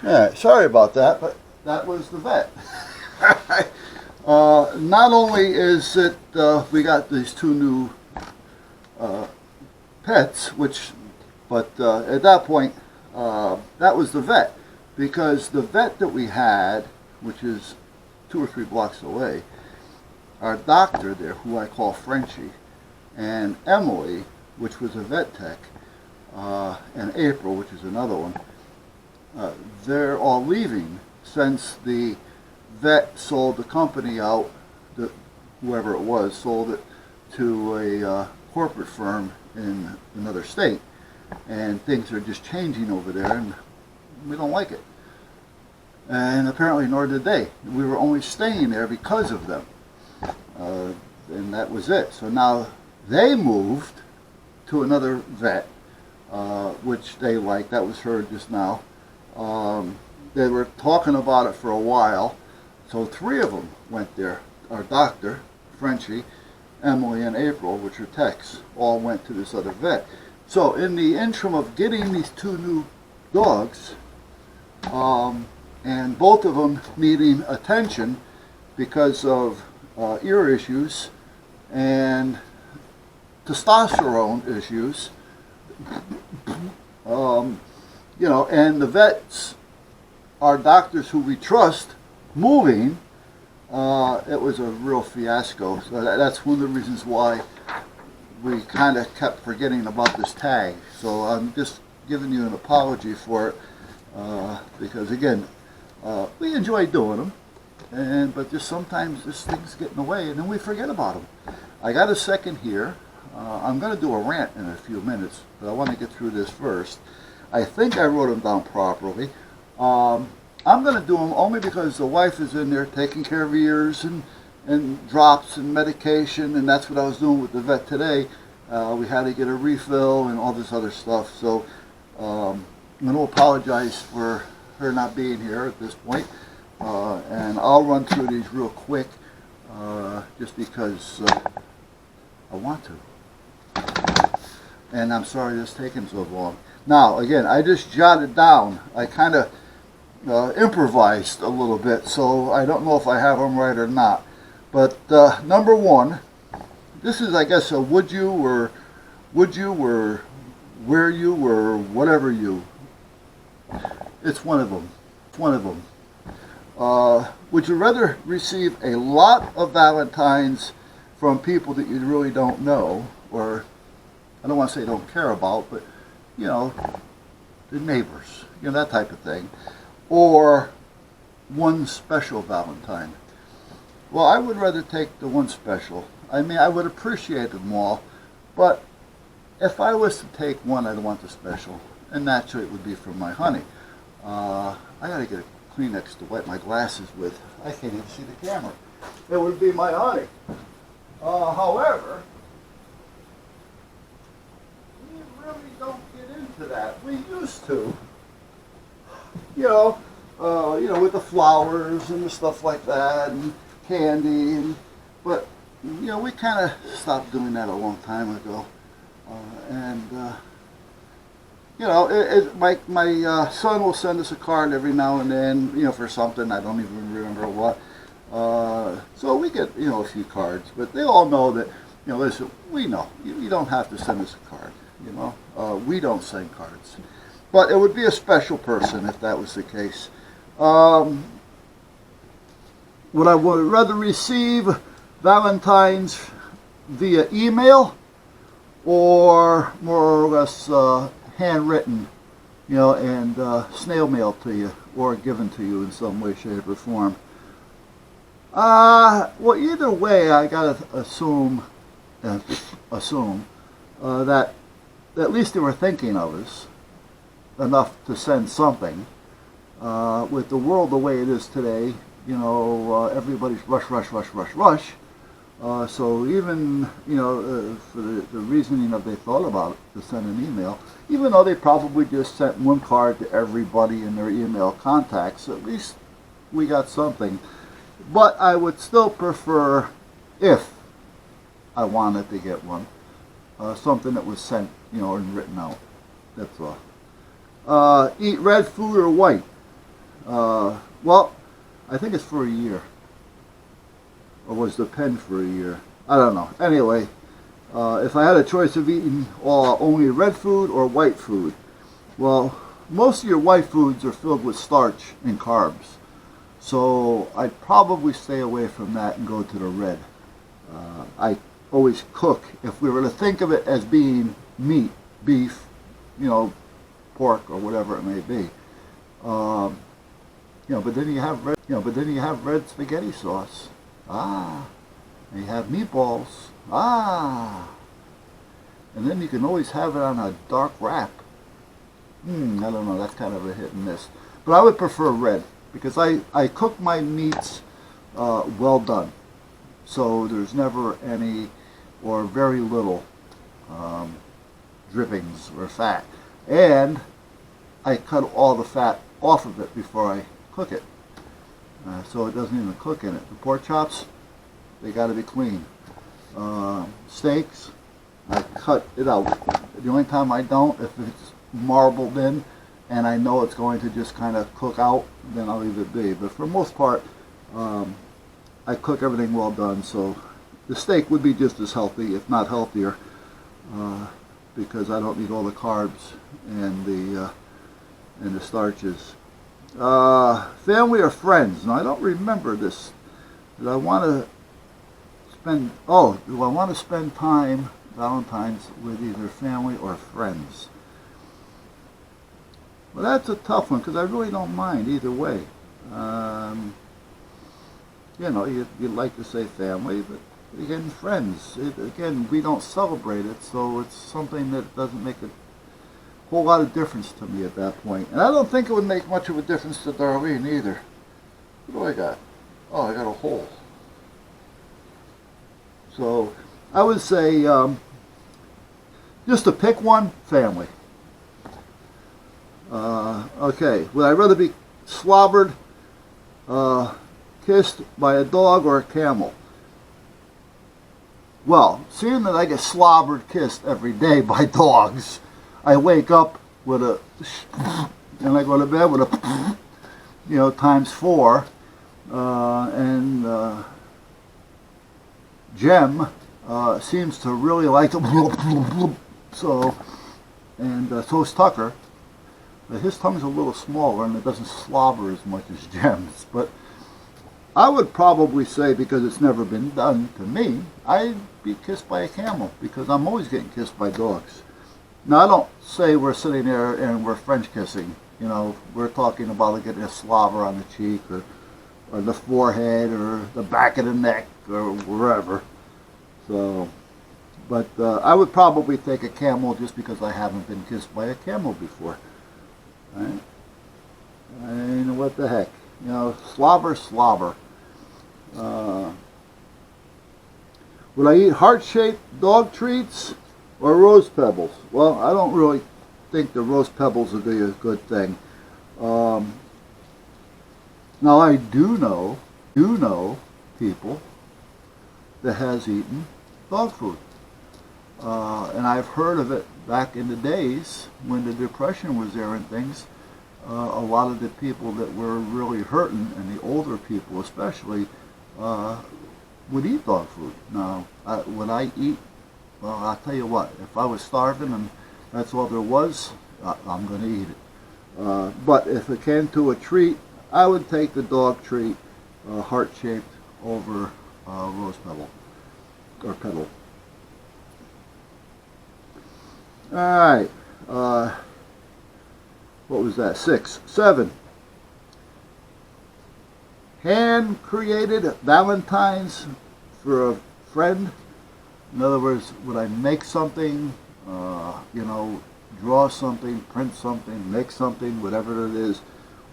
Yeah, sorry about that, but that was the vet. Not only is it we got these two new uh, pets, but at that point, that was the vet, because the vet that we had, which is 2 or 3 blocks away, our doctor there, who I call Frenchie, and Emily, which was a vet tech, and April, which is another one, uh, they're all leaving since the vet sold the company out, the, whoever it was, sold it to a corporate firm in another state. And things are just changing over there, and we don't like it. And apparently nor did they. We were only staying there because of them. And that was it. So now they moved to another vet, which they liked. That was heard just now. They were talking about it for a while. So 3 of them went there. Our doctor, Frenchie, Emily, and April, which are techs, all went to this other vet. So in the interim of getting these 2 new dogs, and both of them needing attention because of ear issues and testosterone issues, and the vets are doctors who we trust moving, it was a real fiasco. So that's one of the reasons why we kind of kept forgetting about this tag. So I'm just giving you an apology for it, because again, we enjoy doing them, but just sometimes this things get in the way, and then we forget about them. I got a second here. I'm going to do a rant in a few minutes, but I want to get through this first. I think I wrote them down properly. I'm going to do them only because the wife is in there taking care of ears and drops and medication, and that's what I was doing with the vet today. We had to get a refill and all this other stuff, so I'm going to apologize for her not being here at this point, and I'll run through these real quick, just because I want to. And I'm sorry this is taking so long. Now, again, I just jotted down. I kind of improvised a little bit, so I don't know if I have them right or not. But number 1, this is, I guess, a would you or where you or whatever you. It's one of them. It's one of them. Would you rather receive a lot of Valentines from people that you really don't know, or I don't want to say don't care about, but the neighbors, that type of thing, or one special Valentine? Well, I would rather take the one special. I mean, I would appreciate them all, but if I was to take one, I'd want the special, and naturally it would be from my honey. I gotta get a Kleenex to wipe my glasses with. I can't even see the camera. It would be my honey. However, we really don't get into that. We used to. With the flowers and the stuff like that, and candy, but we kind of stopped doing that a long time ago. My son will send us a card every now and then, for something I don't even remember what. So we get a few cards, but they all know that listen, we know you don't have to send us a card. We don't send cards. But it would be a special person if that was the case. Would I rather receive Valentines via email or more or less handwritten, and snail mail to you or given to you in some way, shape, or form? Well, either way, I gotta assume that at least they were thinking of us enough to send something. With the world the way it is today, everybody's rush. So even, for the reasoning of they thought about it, to send an email, even though they probably just sent one card to everybody in their email contacts, at least we got something. But I would still prefer, if I wanted to get one, something that was sent, and written out. That's all. Eat red food or white? Well, I think it's for a year. Or was the pen for a year? I don't know. Anyway, if I had a choice of eating only red food or white food, well, most of your white foods are filled with starch and carbs. So I'd probably stay away from that and go to the red. I always cook. If we were to think of it as being meat, beef, pork or whatever it may be, but then you have red spaghetti sauce. Ah, and you have meatballs. Ah, and then you can always have it on a dark wrap. I don't know. That's kind of a hit and miss. But I would prefer red because I cook my meats well done. So there's never any or very little drippings or fat. And I cut all the fat off of it before I cook it. So it doesn't even cook in it. The pork chops, they got to be clean. Steaks, I cut it out. The only time I don't, if it's marbled in and I know it's going to just kind of cook out, then I'll leave it be. But for the most part, I cook everything well done, so the steak would be just as healthy, if not healthier, because I don't need all the carbs and the starches. Family or friends? Now I don't remember this. Do I want to spend? Oh, do I want to spend time Valentine's with either family or friends? Well, that's a tough one because I really don't mind either way. You'd like to say family, but again, friends. Again, we don't celebrate it, so it's something that doesn't make a whole lot of difference to me at that point. And I don't think it would make much of a difference to Darlene either. What do I got? Oh, I got a hole. So I would say, just to pick one, family. Okay, would I rather be slobbered, kissed by a dog or a camel? Well, seeing that I get slobbered kissed every day by dogs, I wake up with a, and I go to bed with a, times 4, and Jem seems to really like to, so is Tucker. But his tongue's a little smaller and it doesn't slobber as much as Jem's. But I would probably say, because it's never been done to me, I'd be kissed by a camel because I'm always getting kissed by dogs. Now, I don't say we're sitting there and we're French kissing. We're talking about getting a slobber on the cheek or the forehead or the back of the neck or wherever. So, but I would probably take a camel just because I haven't been kissed by a camel before. Right? What the heck? Slobber. Would I eat heart-shaped dog treats or rose pebbles? Well, I don't really think the rose pebbles would be a good thing. Now I do know people that has eaten dog food. And I've heard of it back in the days when the Depression was there and things. A lot of the people that were really hurting, and the older people especially, would eat dog food. Now, would I eat? Well, I'll tell you what, if I was starving and that's all there was, I'm going to eat it. But if it came to a treat, I would take the dog treat, heart-shaped, over rose pebble, or petal. Alright, what was that? 6. 7. Hand-created Valentines for a friend. In other words, would I make something, draw something, print something, make something, whatever it is,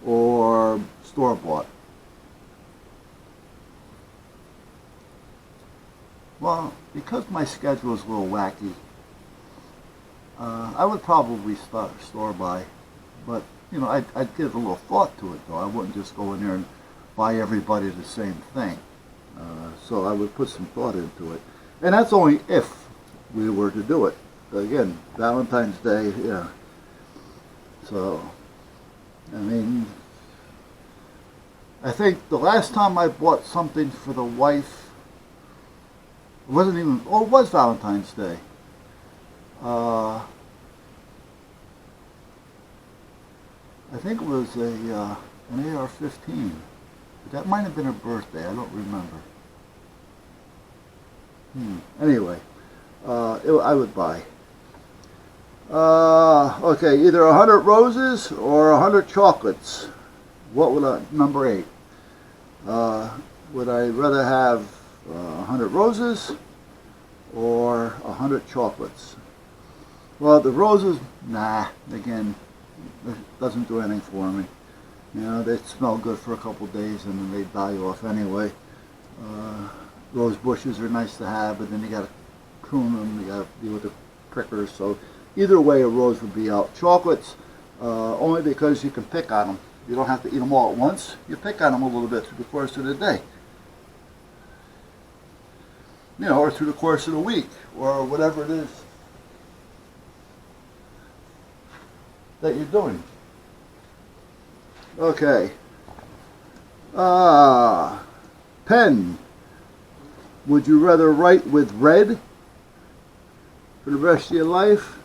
or store-bought? Well, because my schedule is a little wacky, I would probably start store-buy, but I'd give a little thought to it though. I wouldn't just go in there and buy everybody the same thing. So I would put some thought into it, and that's only if we were to do it. Again, Valentine's Day, yeah. So, I think the last time I bought something for the wife, it wasn't even, oh, it was Valentine's Day. I think it was an AR-15. That might have been her birthday. I don't remember. Anyway, I would buy. Okay, either 100 roses or 100 chocolates. What would I, number 8? Would I rather have 100 roses or 100 chocolates? Well, the roses, nah, again, it doesn't do anything for me. You know, they smell good for a couple days and then they die off anyway. Rose bushes are nice to have, but then you gotta prune them, you gotta deal with the prickers. So either way, a rose would be out. Chocolates, only because you can pick on them. You don't have to eat them all at once. You pick on them a little bit through the course of the day. You know, or through the course of the week, or whatever it is that you're doing. Okay. Pen. Would you rather write with red for the rest of your life,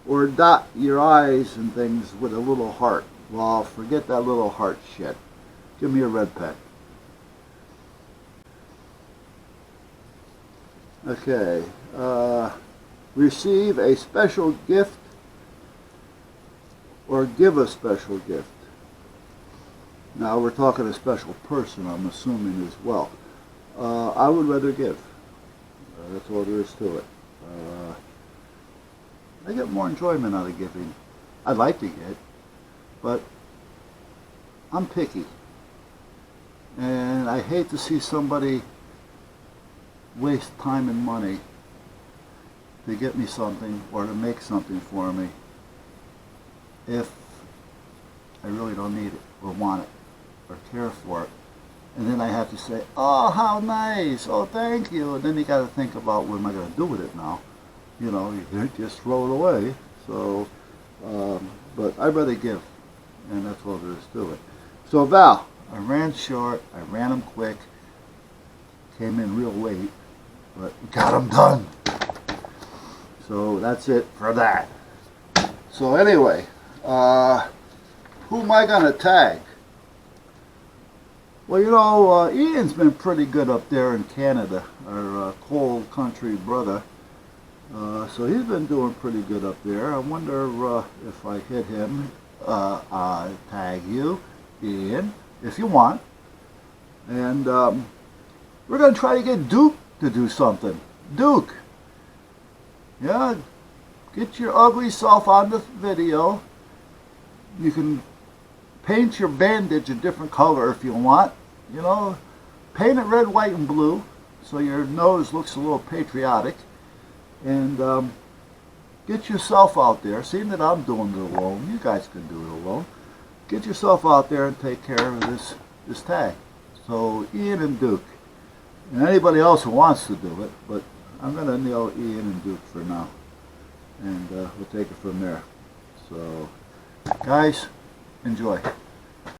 or dot your eyes and things with a little heart? Well, forget that little heart shit. Give me a red pen. Okay. Receive a special gift or give a special gift. Now we're talking a special person, I'm assuming as well. I would rather give. That's all there is to it. I get more enjoyment out of giving. I'd like to get, but I'm picky. And I hate to see somebody waste time and money to get me something or to make something for me if I really don't need it or want it or care for it. And then I have to say, oh, how nice, oh, thank you. And then you got to think about what am I going to do with it now. You know, you can't just throw it away. So, but I'd rather give, and that's all there is to it. So Val, I ran short, I ran them quick, came in real late, but got them done. So that's it for that. So anyway, who am I going to tag? Well, you know, Ian's been pretty good up there in Canada, our cold country brother. So he's been doing pretty good up there. I wonder if I hit him, tag you, Ian, if you want. And we're going to try to get Duke to do something. Duke, yeah, get your ugly self on the video. You can paint your bandage a different color if you want. You know, paint it red, white, and blue so your nose looks a little patriotic. And get yourself out there. Seeing that I'm doing it alone, you guys can do it alone. Get yourself out there and take care of this tag. So Ian and Duke. And anybody else who wants to do it, but I'm going to nail Ian and Duke for now. And we'll take it from there. So, guys, enjoy.